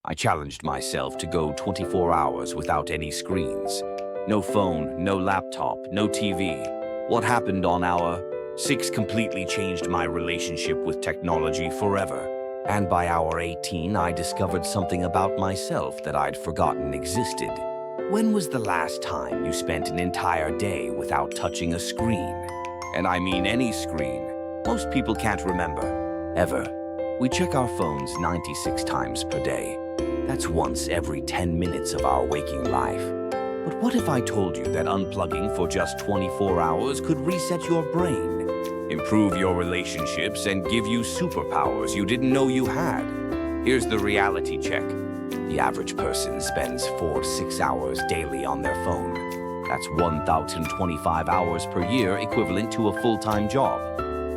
I challenged myself to go 24 hours without any screens. No phone, no laptop, no TV. What happened on hour 6 completely changed my relationship with technology forever. And by hour 18, I discovered something about myself that I'd forgotten existed. When was the last time you spent an entire day without touching a screen? And I mean any screen. Most people can't remember. Ever. We check our phones 96 times per day. That's once every 10 minutes of our waking life. But what if I told you that unplugging for just 24 hours could reset your brain, improve your relationships, and give you superpowers you didn't know you had? Here's the reality check. The average person spends 4 to 6 hours daily on their phone. That's 1,025 hours per year, equivalent to a full-time job.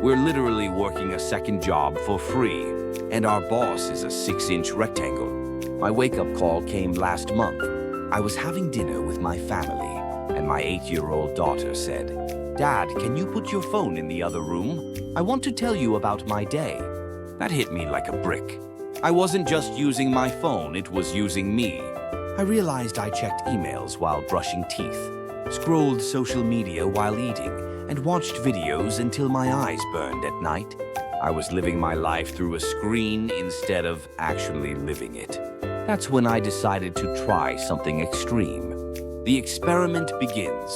We're literally working a second job for free, and our boss is a 6-inch rectangle. My wake-up call came last month. I was having dinner with my family, and my 8-year-old daughter said, "Dad, can you put your phone in the other room? I want to tell you about my day." That hit me like a brick. I wasn't just using my phone, it was using me. I realized I checked emails while brushing teeth, scrolled social media while eating, and watched videos until my eyes burned at night. I was living my life through a screen instead of actually living it. That's when I decided to try something extreme. The experiment begins.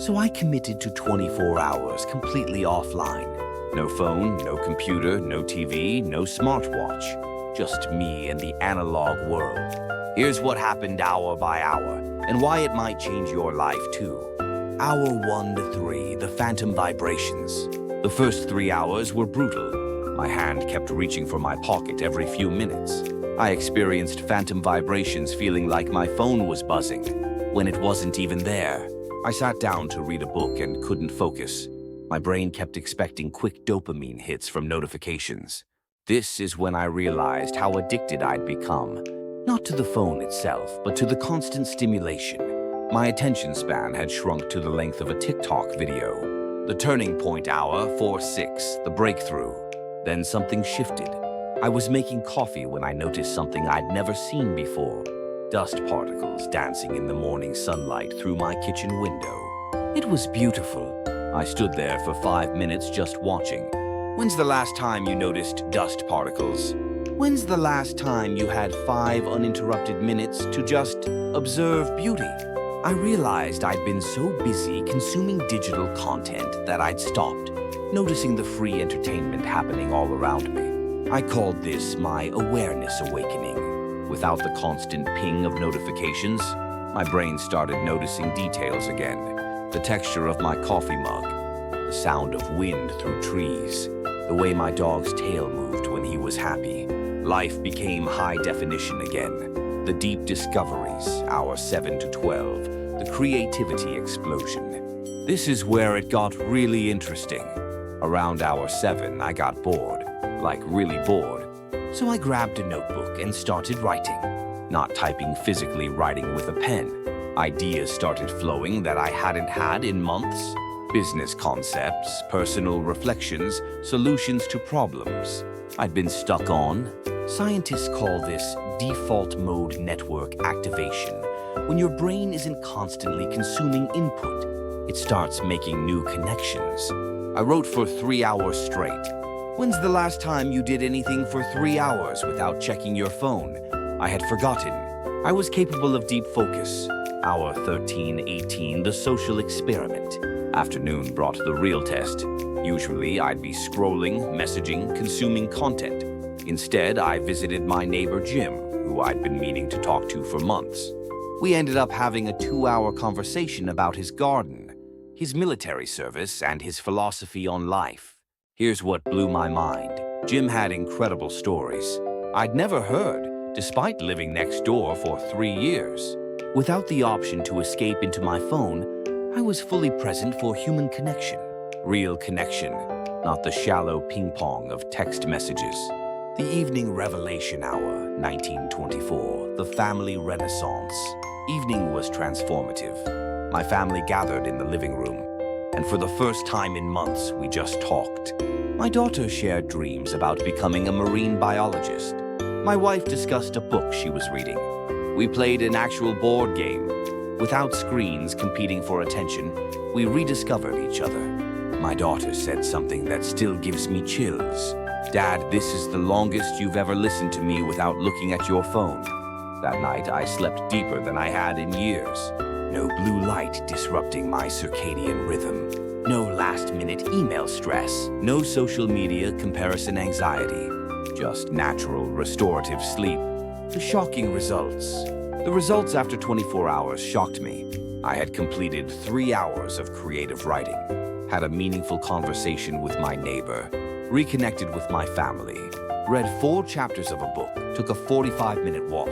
So I committed to 24 hours completely offline. No phone, no computer, no TV, no smartwatch. Just me and the analog world. Here's what happened hour by hour, and why it might change your life too. Hour 1 to 3, the phantom vibrations. The first 3 hours were brutal. My hand kept reaching for my pocket every few minutes. I experienced phantom vibrations feeling like my phone was buzzing, when it wasn't even there. I sat down to read a book and couldn't focus. My brain kept expecting quick dopamine hits from notifications. This is when I realized how addicted I'd become. Not to the phone itself, but to the constant stimulation. My attention span had shrunk to the length of a TikTok video. The turning point hour, 4-6, the breakthrough. Then something shifted. I was making coffee when I noticed something I'd never seen before. Dust particles dancing in the morning sunlight through my kitchen window. It was beautiful. I stood there for 5 minutes just watching. When's the last time you noticed dust particles? When's the last time you had 5 uninterrupted minutes to just observe beauty? I realized I'd been so busy consuming digital content that I'd stopped, noticing the free entertainment happening all around me. I called this my awareness awakening. Without the constant ping of notifications, my brain started noticing details again. The texture of my coffee mug, the sound of wind through trees, the way my dog's tail moved when he was happy. Life became high definition again. The deep discoveries, hour 7 to 12, the creativity explosion. This is where it got really interesting. Around hour 7, I got bored, like really bored. So I grabbed a notebook and started writing. Not typing physically, writing with a pen. Ideas started flowing that I hadn't had in months. Business concepts, personal reflections, solutions to problems I'd been stuck on. Scientists call this default mode network activation. When your brain isn't constantly consuming input, it starts making new connections. I wrote for 3 hours straight. When's the last time you did anything for 3 hours without checking your phone? I had forgotten. I was capable of deep focus. Hour 13-18, the social experiment. Afternoon brought the real test. Usually, I'd be scrolling, messaging, consuming content. Instead, I visited my neighbor Jim, who I'd been meaning to talk to for months. We ended up having a 2-hour conversation about his garden, his military service, and his philosophy on life. Here's what blew my mind. Jim had incredible stories I'd never heard, despite living next door for 3 years. Without the option to escape into my phone, I was fully present for human connection. Real connection, not the shallow ping-pong of text messages. The evening revelation hour, 1924, the family renaissance. Evening was transformative. My family gathered in the living room, and for the first time in months, we just talked. My daughter shared dreams about becoming a marine biologist. My wife discussed a book she was reading. We played an actual board game. Without screens competing for attention, we rediscovered each other. My daughter said something that still gives me chills. "Dad, this is the longest you've ever listened to me without looking at your phone." That night, I slept deeper than I had in years. No blue light disrupting my circadian rhythm. No last-minute email stress. No social media comparison anxiety. Just natural, restorative sleep. The shocking results. The results after 24 hours shocked me. I had completed 3 hours of creative writing, had a meaningful conversation with my neighbor, reconnected with my family, read 4 chapters of a book, took a 45-minute walk,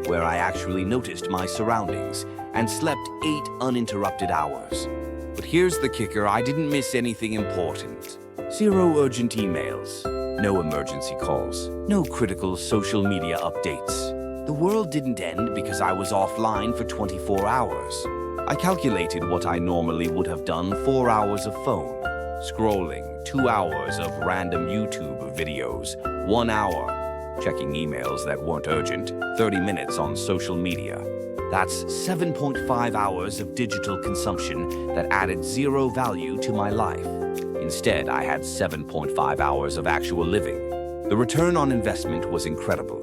where I actually noticed my surroundings, and slept 8 uninterrupted hours. But here's the kicker, I didn't miss anything important. 0 urgent emails, no emergency calls, no critical social media updates. The world didn't end because I was offline for 24 hours. I calculated what I normally would have done: 4 hours of phone scrolling, 2 hours of random YouTube videos, 1 hour checking emails that weren't urgent, 30 minutes on social media. That's 7.5 hours of digital consumption that added 0 value to my life. Instead, I had 7.5 hours of actual living. The return on investment was incredible.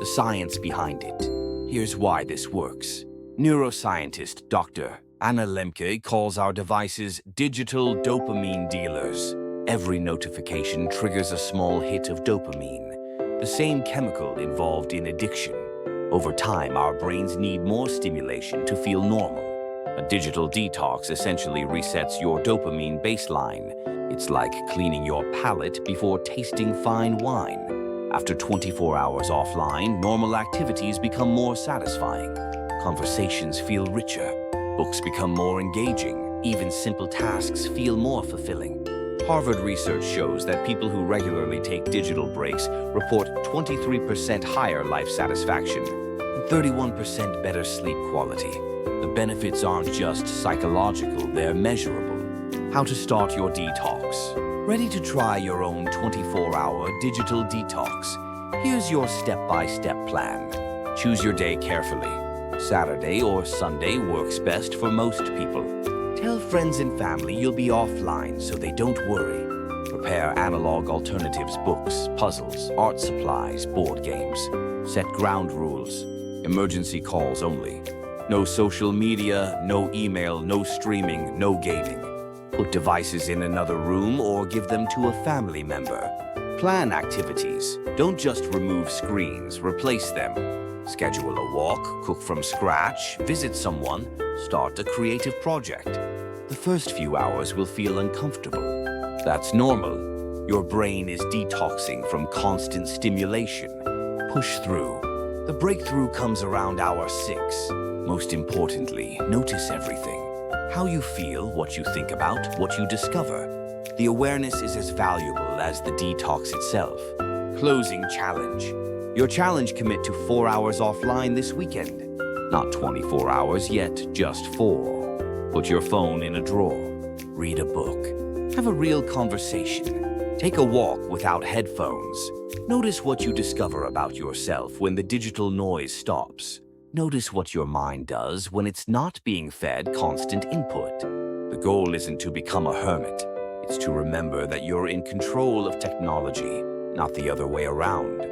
The science behind it. Here's why this works. Neuroscientist Dr. Anna Lemke calls our devices digital dopamine dealers. Every notification triggers a small hit of dopamine, the same chemical involved in addiction. Over time, our brains need more stimulation to feel normal. A digital detox essentially resets your dopamine baseline. It's like cleaning your palate before tasting fine wine. After 24 hours offline, normal activities become more satisfying. Conversations feel richer. Books become more engaging. Even simple tasks feel more fulfilling. Harvard research shows that people who regularly take digital breaks report 23% higher life satisfaction and 31% better sleep quality. The benefits aren't just psychological, they're measurable. How to start your detox. Ready to try your own 24-hour digital detox? Here's your step-by-step plan. Choose your day carefully. Saturday or Sunday works best for most people. Tell friends and family you'll be offline so they don't worry. Prepare analog alternatives, books, puzzles, art supplies, board games. Set ground rules. Emergency calls only. No social media, no email, no streaming, no gaming. Put devices in another room or give them to a family member. Plan activities. Don't just remove screens, replace them. Schedule a walk, cook from scratch, visit someone, start a creative project. The first few hours will feel uncomfortable. That's normal. Your brain is detoxing from constant stimulation. Push through. The breakthrough comes around hour 6. Most importantly, notice everything. How you feel, what you think about, what you discover. The awareness is as valuable as the detox itself. Closing challenge. Your challenge: commit to 4 hours offline this weekend. Not 24 hours yet, just 4. Put your phone in a drawer. Read a book. Have a real conversation. Take a walk without headphones. Notice what you discover about yourself when the digital noise stops. Notice what your mind does when it's not being fed constant input. The goal isn't to become a hermit. It's to remember that you're in control of technology, not the other way around.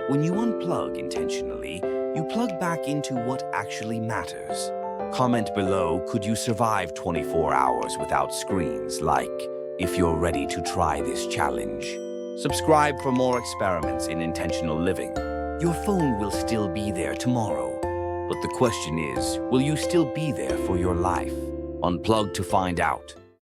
When you unplug intentionally, you plug back into what actually matters. Comment below, could you survive 24 hours without screens? Like, if you're ready to try this challenge. Subscribe for more experiments in intentional living. Your phone will still be there tomorrow. But the question is, will you still be there for your life? Unplug to find out.